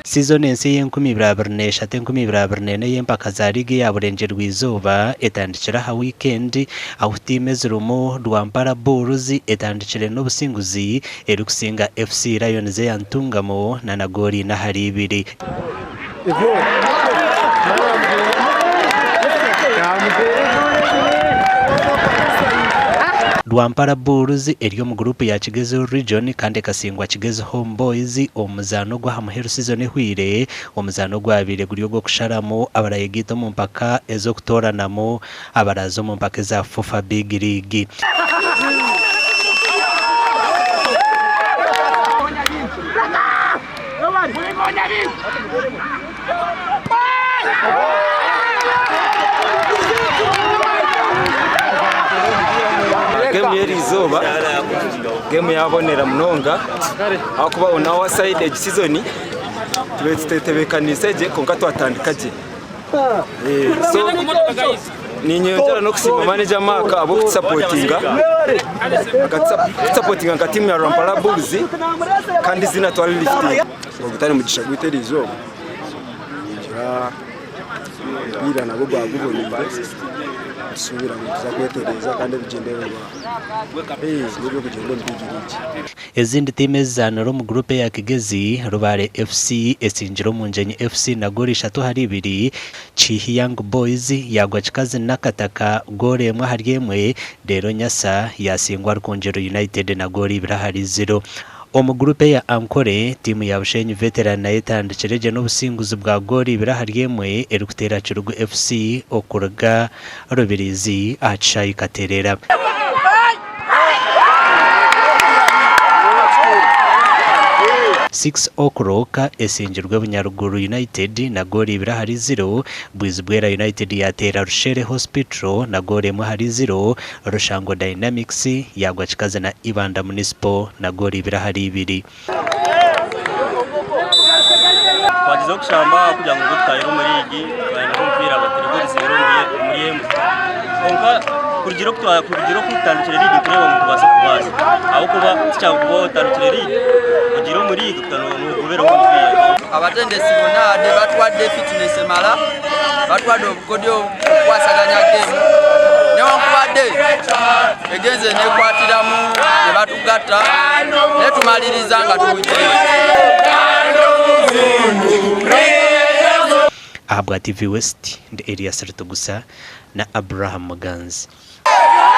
Season ensi y'Enkumi-24 Enkumi-24 y'empaka za ligi ya burenje rw'izuba etandikira ha weekend aho time zirumu Rwampara Bulls etandikire n'obusinguzi eri kusinga FC Lions yantungamo na nagori na hari ibiri. Rwampara Bulls eriyo mu group ya Kigezo region kandi kasingwa Kigezo Homeboys omuzano gwa hamuheru season ehwire omuzano gwabire guriyo gwo kusharamo abarayegito mu mpaka ezo kutoranamo abarazo mu mpaka za FIFA Big League. Game yerizoba game yabonera munonga akuba onawa side season twetebekanize je konka twatandikaje so ninyongera no kusima manager maka abo supportinga ka team ya Rwampara Bulls kandi zina twali lifting ngutane mugisha gwitelizoba bira nabo bagubonimba subira muza kwetereza kandi bigendewe nibyo kugenda mbigiriki. Ezindi time zanaro mu groupe ya Kigezi Rubaare FC esinjiro mu Njenyi FC na goli 3 hari 2 Chihi Young Boys yagwa kikazi nakataka gole emwe hari emwe rero Nyasa yasingwa Rukongero United na goli 2 hari 0. Omu groupe ya Ankore timu ya Bushenyi Veterans na etandikire n'obusinguzi bwa goli 2 hari emwe eri kutera Kirugu FC okuruga Rubirizi achayi katerera. 6 o'clock esinjirwe Bunyaruguru United na goli 2 hari 0 Bwizibwera United yatera Rushere Hospital na goli 1 hari 0 Rushango Dynamics yagwa kikaze na Ibanda Municipal na goli 2 hari 2. Twagize kushamba kugira ngo dutayire muri ligi bana kumpira abaterigori zirongeye muri M konka kurugiro kutandikira ligi kureba mu tubase kubaza aho kuba cyangwa tandikira ligi kugiro muri ligi tutano n'ugubera kumpira abatendesi bonade batwadde fitness mala batwadde obukodyo kwasaganya game ne wankwadde egenze ne kwatiramu ne batugata ne tumaliriza nga tuwite Ahabwa TV West ndi Elias Rutugusa na Abraham Muganzi.